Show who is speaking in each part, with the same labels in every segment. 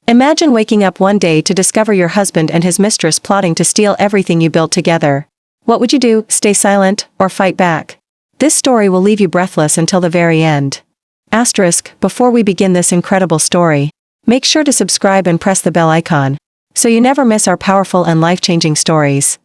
Speaker 1: Imagine waking up one day to discover your husband and his mistress plotting to steal everything you built together. What would you do, stay silent, or fight back? This story will leave you breathless until the very end. Asterisk, before we begin this incredible story, make sure to subscribe and press the bell icon, so you never miss our powerful and life-changing stories.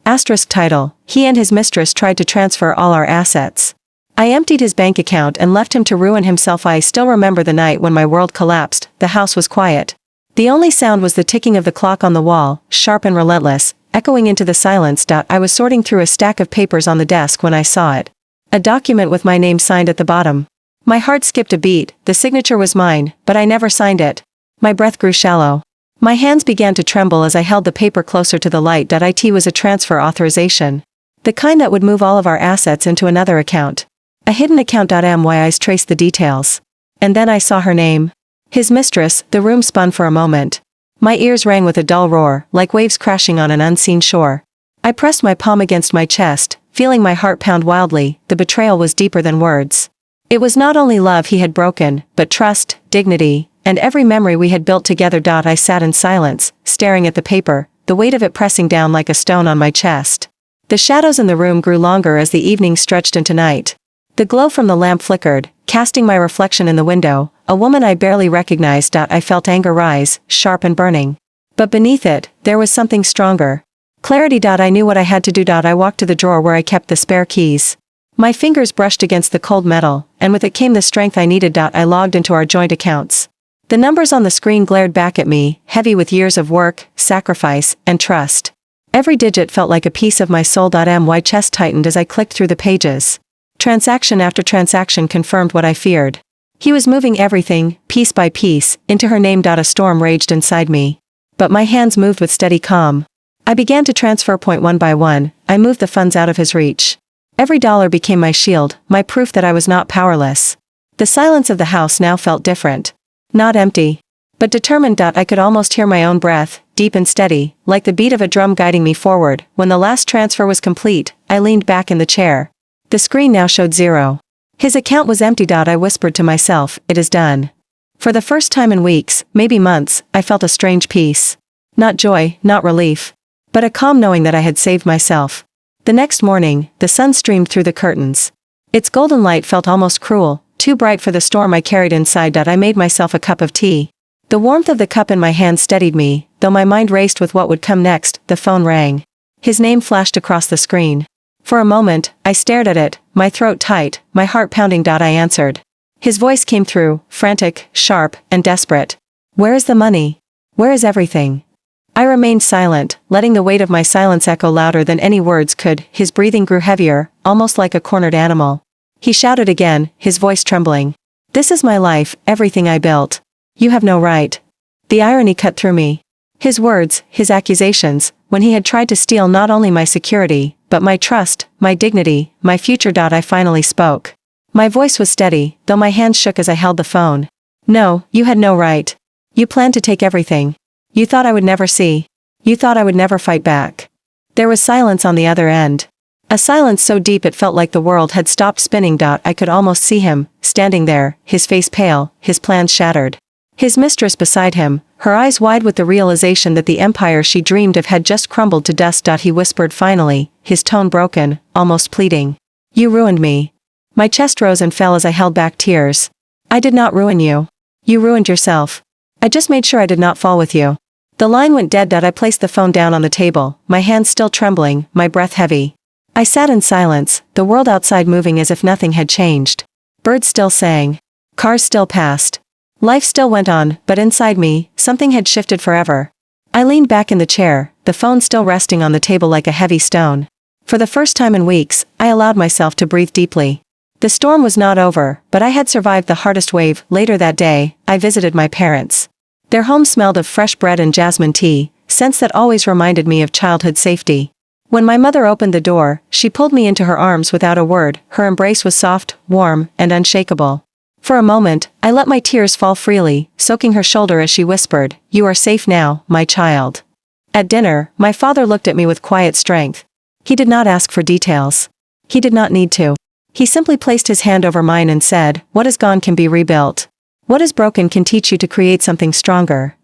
Speaker 1: Asterisk title, he and his mistress tried to transfer all our assets. I emptied his bank account and left him to ruin himself. I still remember the night when my world collapsed. The house was quiet. The only sound was the ticking of the clock on the wall, sharp and relentless, echoing into the silence. I was sorting through a stack of papers on the desk when I saw it. A document with my name signed at the bottom. My heart skipped a beat. The signature was mine, but I never signed it. My breath grew shallow. My hands began to tremble as I held the paper closer to the light. It was a transfer authorization. The kind that would move all of our assets into another account. A hidden account. My eyes traced the details. And then I saw her name. His mistress. The room spun for a moment. My ears rang with a dull roar, like waves crashing on an unseen shore. I pressed my palm against my chest, feeling my heart pound wildly. The betrayal was deeper than words. It was not only love he had broken, but trust, dignity, and every memory we had built together. I sat in silence, staring at the paper, the weight of it pressing down like a stone on my chest. The shadows in the room grew longer as the evening stretched into night. The glow from the lamp flickered, casting my reflection in the window, a woman I barely recognized. I felt anger rise, sharp and burning. But beneath it, there was something stronger. Clarity. I knew what I had to do. I walked to the drawer where I kept the spare keys. My fingers brushed against the cold metal, and with it came the strength I needed. I logged into our joint accounts. The numbers on the screen glared back at me, heavy with years of work, sacrifice, and trust. Every digit felt like a piece of my soul. My chest tightened as I clicked through the pages. Transaction after transaction confirmed what I feared. He was moving everything, piece by piece, into her name. A storm raged inside me. But my hands moved with steady calm. I began to transfer point one by one. I moved the funds out of his reach. Every dollar became my shield, my proof that I was not powerless. The silence of the house now felt different. Not empty, but determined. I could almost hear my own breath, deep and steady, like the beat of a drum guiding me forward. When the last transfer was complete, I leaned back in the chair. The screen now showed 0. His account was empty. I whispered to myself, it is done. For the first time in weeks, maybe months, I felt a strange peace. Not joy, not relief, but a calm knowing that I had saved myself. The next morning, the sun streamed through the curtains. Its golden light felt almost cruel, too bright for the storm I carried inside. I made myself a cup of tea. The warmth of the cup in my hand steadied me, though my mind raced with what would come next. The phone rang. His name flashed across the screen. For a moment, I stared at it, my throat tight, my heart pounding. I answered. His voice came through, frantic, sharp, and desperate. Where is the money? Where is everything? I remained silent, letting the weight of my silence echo louder than any words could. His breathing grew heavier, almost like a cornered animal. He shouted again, his voice trembling. This is my life, everything I built. You have no right. The irony cut through me. His words, his accusations, when he had tried to steal not only my security, but my trust, my dignity, my future. I finally spoke. My voice was steady, though my hands shook as I held the phone. No, you had no right. You planned to take everything. You thought I would never see. You thought I would never fight back. There was silence on the other end. A silence so deep it felt like the world had stopped spinning. I could almost see him, standing there, his face pale, his plans shattered. His mistress beside him, her eyes wide with the realization that the empire she dreamed of had just crumbled to dust. He whispered finally, his tone broken, almost pleading. You ruined me. My chest rose and fell as I held back tears. I did not ruin you. You ruined yourself. I just made sure I did not fall with you. The line went dead. I placed the phone down on the table, my hands still trembling, my breath heavy. I sat in silence, the world outside moving as if nothing had changed. Birds still sang. Cars still passed. Life still went on, but inside me, something had shifted forever. I leaned back in the chair, the phone still resting on the table like a heavy stone. For the first time in weeks, I allowed myself to breathe deeply. The storm was not over, but I had survived the hardest wave. Later that day, I visited my parents. Their home smelled of fresh bread and jasmine tea, scents that always reminded me of childhood safety. When my mother opened the door, she pulled me into her arms without a word. Her embrace was soft, warm, and unshakable. For a moment, I let my tears fall freely, soaking her shoulder as she whispered, "You are safe now, my child." At dinner, my father looked at me with quiet strength. He did not ask for details. He did not need to. He simply placed his hand over mine and said, "What is gone can be rebuilt. What is broken can teach you to create something stronger."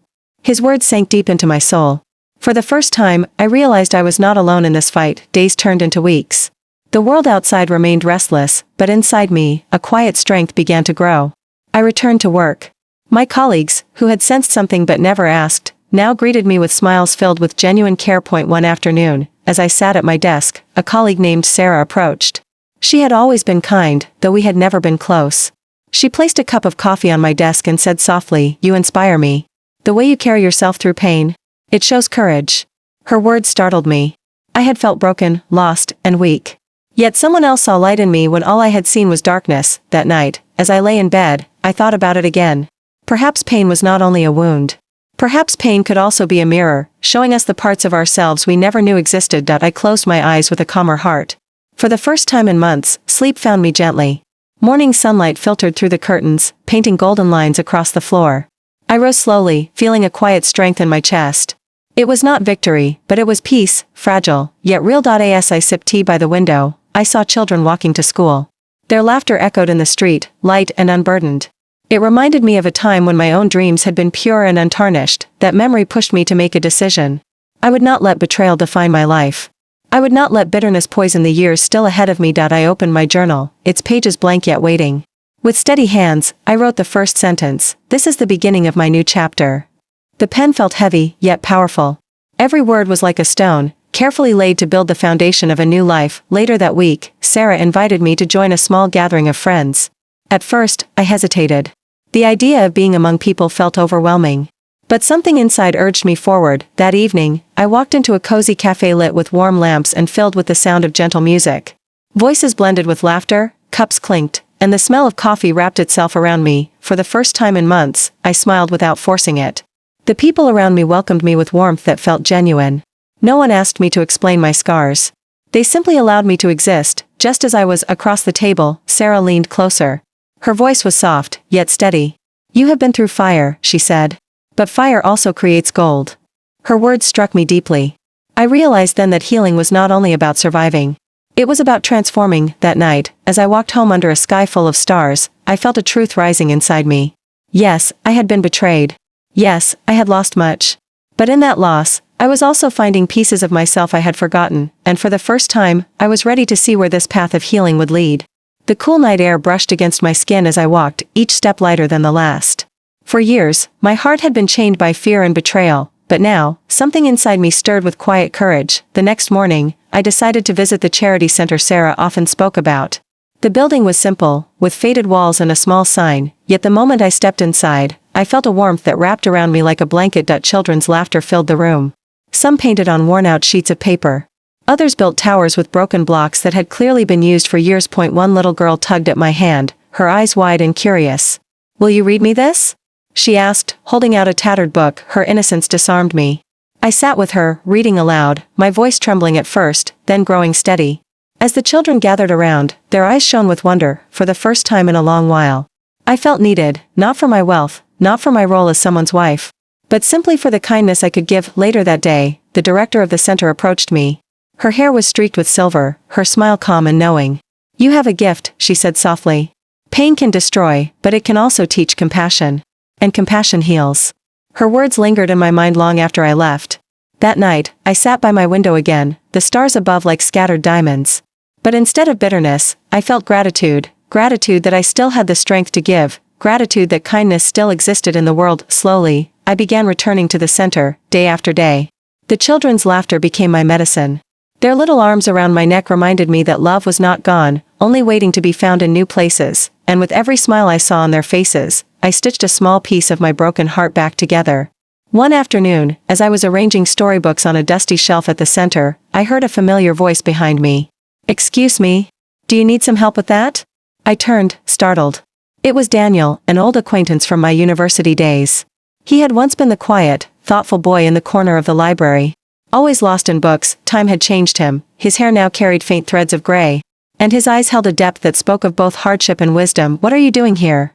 Speaker 1: His words sank deep into my soul. For the first time, I realized I was not alone in this fight. Days turned into weeks. The world outside remained restless, but inside me, a quiet strength began to grow. I returned to work. My colleagues, who had sensed something but never asked, now greeted me with smiles filled with genuine care. One afternoon, as I sat at my desk, a colleague named Sarah approached. She had always been kind, though we had never been close. She placed a cup of coffee on my desk and said softly, "You inspire me. The way you carry yourself through pain. It shows courage." Her words startled me. I had felt broken, lost, and weak. Yet someone else saw light in me when all I had seen was darkness. That night, as I lay in bed, I thought about it again. Perhaps pain was not only a wound. Perhaps pain could also be a mirror, showing us the parts of ourselves we never knew existed. I closed my eyes with a calmer heart. For the first time in months, sleep found me gently. Morning sunlight filtered through the curtains, painting golden lines across the floor. I rose slowly, feeling a quiet strength in my chest. It was not victory, but it was peace, fragile, yet real. As I sipped tea by the window, I saw children walking to school. Their laughter echoed in the street, light and unburdened. It reminded me of a time when my own dreams had been pure and untarnished. That memory pushed me to make a decision. I would not let betrayal define my life. I would not let bitterness poison the years still ahead of me. I opened my journal, its pages blank yet waiting. With steady hands, I wrote the first sentence. This is the beginning of my new chapter. The pen felt heavy, yet powerful. Every word was like a stone, carefully laid to build the foundation of a new life. Later that week, Sarah invited me to join a small gathering of friends. At first, I hesitated. The idea of being among people felt overwhelming. But something inside urged me forward. That evening, I walked into a cozy cafe lit with warm lamps and filled with the sound of gentle music. Voices blended with laughter, cups clinked, and the smell of coffee wrapped itself around me. For the first time in months, I smiled without forcing it. The people around me welcomed me with warmth that felt genuine. No one asked me to explain my scars. They simply allowed me to exist, just as I was. Across the table, Sarah leaned closer. Her voice was soft, yet steady. "You have been through fire," she said. "But fire also creates gold." Her words struck me deeply. I realized then that healing was not only about surviving. It was about transforming. That night, as I walked home under a sky full of stars, I felt a truth rising inside me. Yes, I had been betrayed. Yes, I had lost much. But in that loss, I was also finding pieces of myself I had forgotten, and for the first time, I was ready to see where this path of healing would lead. The cool night air brushed against my skin as I walked, each step lighter than the last. For years, my heart had been chained by fear and betrayal, but now, something inside me stirred with quiet courage. The next morning, I decided to visit the charity center Sarah often spoke about. The building was simple, with faded walls and a small sign, yet the moment I stepped inside, I felt a warmth that wrapped around me like a blanket. Children's laughter filled the room. Some painted on worn-out sheets of paper. Others built towers with broken blocks that had clearly been used for years. One little girl tugged at my hand, her eyes wide and curious. "Will you read me this?" she asked, holding out a tattered book. Her innocence disarmed me. I sat with her, reading aloud, my voice trembling at first, then growing steady. As the children gathered around, their eyes shone with wonder. For the first time in a long while, I felt needed, not for my wealth, not for my role as someone's wife, but simply for the kindness I could give. Later that day, the director of the center approached me. Her hair was streaked with silver, her smile calm and knowing. "You have a gift," she said softly. "Pain can destroy, but it can also teach compassion. And compassion heals." Her words lingered in my mind long after I left. That night, I sat by my window again, the stars above like scattered diamonds. But instead of bitterness, I felt gratitude, gratitude that I still had the strength to give, gratitude that kindness still existed in the world. Slowly, I began returning to the center, day after day. The children's laughter became my medicine. Their little arms around my neck reminded me that love was not gone, only waiting to be found in new places, and with every smile I saw on their faces, I stitched a small piece of my broken heart back together. One afternoon, as I was arranging storybooks on a dusty shelf at the center, I heard a familiar voice behind me. "Excuse me? Do you need some help with that?" I turned, startled. It was Daniel, an old acquaintance from my university days. He had once been the quiet, thoughtful boy in the corner of the library. Always lost in books, time had changed him. His hair now carried faint threads of gray, and his eyes held a depth that spoke of both hardship and wisdom. "What are you doing here?"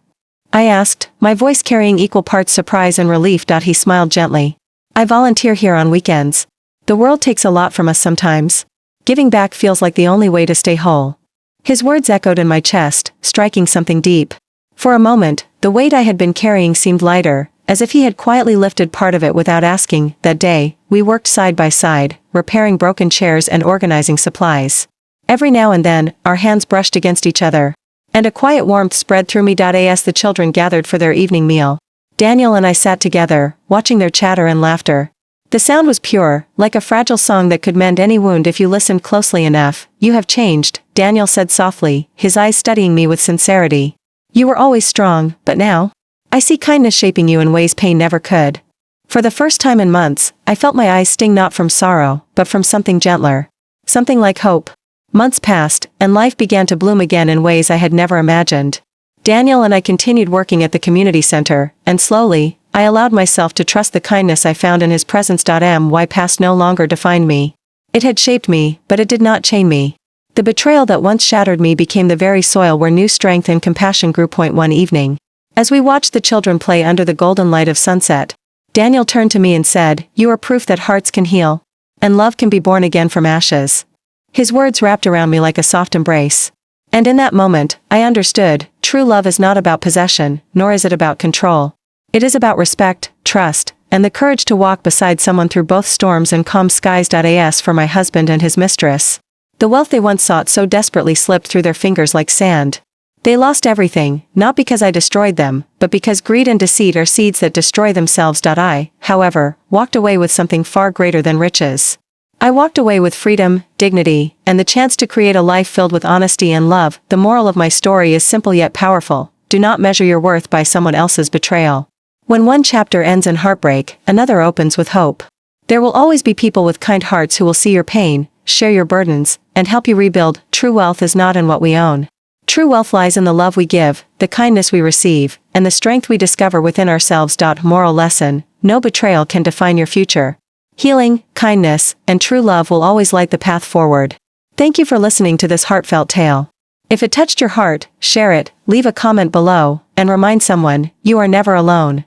Speaker 1: I asked, my voice carrying equal parts surprise and relief. He smiled gently. "I volunteer here on weekends. The world takes a lot from us sometimes. Giving back feels like the only way to stay whole." His words echoed in my chest, striking something deep. For a moment, the weight I had been carrying seemed lighter, as if he had quietly lifted part of it without asking. That day, we worked side by side, repairing broken chairs and organizing supplies. Every now and then, our hands brushed against each other. And a quiet warmth spread through me. As the children gathered for their evening meal, Daniel and I sat together, watching their chatter and laughter. The sound was pure, like a fragile song that could mend any wound if you listened closely enough. "You have changed," Daniel said softly, his eyes studying me with sincerity. "You were always strong, but now? I see kindness shaping you in ways pain never could." For the first time in months, I felt my eyes sting not from sorrow, but from something gentler. Something like hope. Months passed, and life began to bloom again in ways I had never imagined. Daniel and I continued working at the community center, and slowly, I allowed myself to trust the kindness I found in his presence. My past no longer defined me. It had shaped me, but it did not chain me. The betrayal that once shattered me became the very soil where new strength and compassion grew. One evening, as we watched the children play under the golden light of sunset, Daniel turned to me and said, "You are proof that hearts can heal, and love can be born again from ashes." His words wrapped around me like a soft embrace. And in that moment, I understood, true love is not about possession, nor is it about control. It is about respect, trust, and the courage to walk beside someone through both storms and calm skies. As for my husband and his mistress, the wealth they once sought so desperately slipped through their fingers like sand. They lost everything, not because I destroyed them, but because greed and deceit are seeds that destroy themselves. I, however, walked away with something far greater than riches. I walked away with freedom, dignity, and the chance to create a life filled with honesty and love. The moral of my story is simple yet powerful: do not measure your worth by someone else's betrayal. When one chapter ends in heartbreak, another opens with hope. There will always be people with kind hearts who will see your pain, share your burdens, and help you rebuild. True wealth is not in what we own. True wealth lies in the love we give, the kindness we receive, and the strength we discover within ourselves. Moral lesson: no betrayal can define your future. Healing, kindness, and true love will always light the path forward. Thank you for listening to this heartfelt tale. If it touched your heart, share it, leave a comment below, and remind someone, you are never alone.